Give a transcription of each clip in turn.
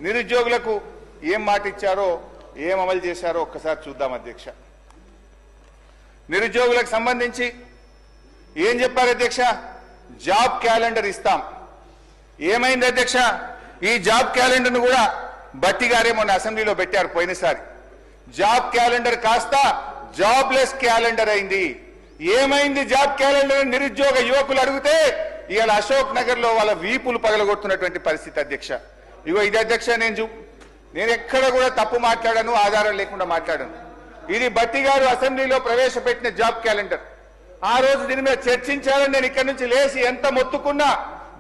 నిరుద్యోగులకు ఏం మాట ఇచ్చారో ఏం అమలు చేశారో ఒక్కసారి చూద్దాం అధ్యక్ష. నిరుద్యోగులకు సంబంధించి ఏం చెప్పారు అధ్యక్ష? జాబ్ క్యాలెండర్ ఇస్తాం. ఏమైంది అధ్యక్ష? ఈ జాబ్ క్యాలెండర్ను కూడా బట్టి గారే మొన్న అసెంబ్లీలో పెట్టారు పోయినసారి. జాబ్ క్యాలెండర్ కాస్త జాబ్లెస్ క్యాలెండర్ అయింది. ఏమైంది జాబ్ క్యాలెండర్? నిరుద్యోగ యువకులు అడిగితే ఇవాళ అశోక్ నగర్ లో వాళ్ళ వీపులు పగలగొడుతున్నటువంటి పరిస్థితి అధ్యక్ష. ఇగో ఇది అధ్యక్ష, నేను ఎక్కడ కూడా తప్పు మాట్లాడాను, ఆధారం లేకుండా మాట్లాడాను. ఇది బట్టి గారు అసెంబ్లీలో ప్రవేశపెట్టిన జాబ్ క్యాలెండర్. ఆ రోజు దీని మీద చర్చించాలని నేను ఇక్కడి నుంచి లేచి ఎంత మొత్తుకున్నా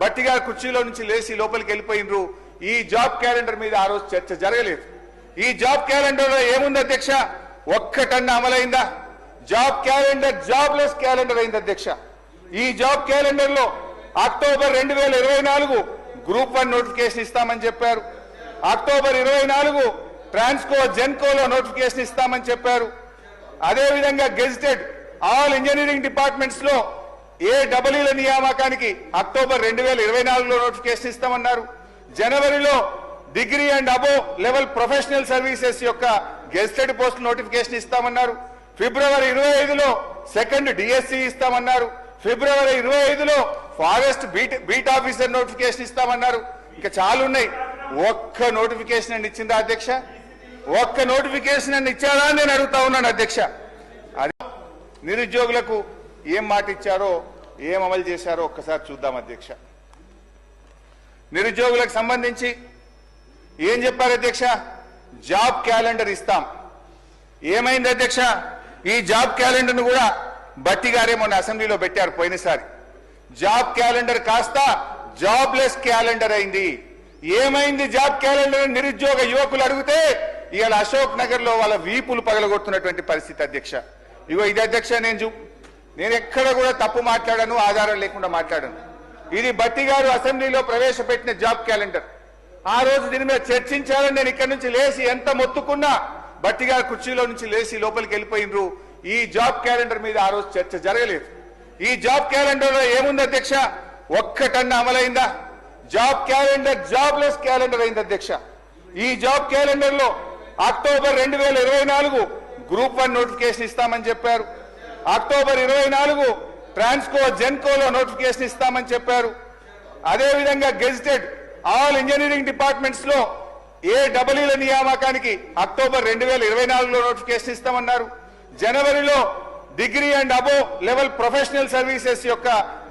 బట్టి గారు కుర్చీలో నుంచి లేచి లోపలికి వెళ్ళిపోయినరు. ఈ జాబ్ క్యాలెండర్ మీద ఆ రోజు చర్చ జరగలేదు. ఈ జాబ్ క్యాలెండర్ లో ఏముంది అధ్యక్ష? ఒక్కటన్నా అమలైందా? జాబ్ క్యాలెండర్ జాబ్లెస్ క్యాలెండర్ అయింది అధ్యక్ష. ఈ జాబ్ క్యాలెండర్ లో అక్టోబర్ 2024 గ్రూప్ 1 నోటిఫికేషన్ ఇస్తామని చెప్పారు. అక్టోబర్ 24 ట్రాన్స్కో జెన్కోలో నోటిఫికేషన్ ఇస్తామని చెప్పారు. అదేవిధంగా గెజిటెడ్ ఆల్ ఇంజనీరింగ్ డిపార్ట్మెంట్స్ లో AEE నియామకానికి అక్టోబర్ 2024లో నోటిఫికేషన్ ఇస్తామన్నారు. జనవరిలో degree and above level professional services యొక్క గెజిటెడ్ పోస్ట్ నోటిఫికేషన్ ఇస్తామన్నారు. ఫిబ్రవరి 25లో సెకండ్ DSC ఇస్తామన్నారు. ఫిబ్రవరి 25లో ఫారెస్ట్ బీట్ ఆఫీసర్ నోటిఫికేషన్ ఇస్తామన్నారు. ఇంకా చాలా ఉన్నాయి. ఒక్క నోటిఫికేషన్ అని ఇచ్చిందా అధ్యక్ష? ఒక్క నోటిఫికేషన్ అని ఇచ్చారా అని నేను అడుగుతా ఉన్నాను అధ్యక్ష. అది నిరుద్యోగులకు ఏం మాట ఇచ్చారో ఏం అమలు చేశారో ఒక్కసారి చూద్దాం అధ్యక్ష. నిరుద్యోగులకు సంబంధించి ఏం చెప్పారు అధ్యక్ష? జాబ్ క్యాలెండర్ ఇస్తాం. ఏమైంది అధ్యక్ష? ఈ జాబ్ క్యాలెండర్ను కూడా బట్టి గారే మొన్న అసెంబ్లీలో పెట్టారు పోయినసారి. జాబ్ క్యాలెండర్ కాస్త జాబ్లెస్ క్యాలెండర్ అయింది. ఏమైంది జాబ్ క్యాలెండర్? నిరుద్యోగ యువకులు అడిగితే ఇవాళ అశోక్ నగర్ లో వాళ్ళ వీపులు పగలగొడుతున్నటువంటి పరిస్థితి అధ్యక్ష. ఇగో ఇది అధ్యక్ష, నేను ఎక్కడ కూడా తప్పు మాట్లాడాను, ఆధారం లేకుండా మాట్లాడాను. ఇది బట్టి గారు అసెంబ్లీలో ప్రవేశపెట్టిన జాబ్ క్యాలెండర్. ఆ రోజు దీని మీద చర్చించాలని నేను ఇక్కడి నుంచి లేచి ఎంత మొత్తుకున్నా బట్టి గారు కుర్చీలో నుంచి లేచి లోపలికి వెళ్ళిపోయినరు. ఈ జాబ్ క్యాలెండర్ మీద ఆ రోజు చర్చ జరగలేదు. ఈ జాబ్ క్యాలెండర్ లో ఏముంది అధ్యక్ష? ఒక్కటన్నా అమలైందా? జాబ్ క్యాలెండర్ జాబ్లెస్ క్యాలెండర్ అయింది అధ్యక్ష. ఈ జాబ్ క్యాలెండర్ లో అక్టోబర్ 2024 గ్రూప్ 1 నోటిఫికేషన్ ఇస్తామని చెప్పారు. అక్టోబర్ 24 ట్రాన్స్కో జెన్కోలో నోటిఫికేషన్ ఇస్తామని చెప్పారు. అదేవిధంగా గెజిటెడ్ ఆల్ ఇంజనీరింగ్ డిపార్ట్మెంట్స్ లో AEE నియామకానికి అక్టోబర్ 2024లో నోటిఫికేషన్ ఇస్తామన్నారు. జనవరిలో degree and above level professional services యొక్క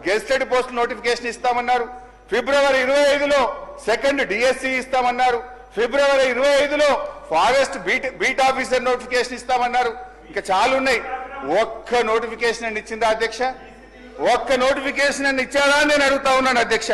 గెజిటెడ్ పోస్ట్ నోటిఫికేషన్ ఇస్తామన్నారు. ఫిబ్రవరి 25లో సెకండ్ DSC ఇస్తామన్నారు. ఫిబ్రవరి 25లో ఫారెస్ట్ బీట్ ఆఫీసర్ నోటిఫికేషన్ ఇస్తామన్నారు. ఇంకా చాలా ఉన్నాయి. ఒక్క నోటిఫికేషన్ అని ఇచ్చిందా అధ్యక్ష? ఒక్క నోటిఫికేషన్ అని ఇచ్చారా అని నేను అడుగుతా ఉన్నాను అధ్యక్ష.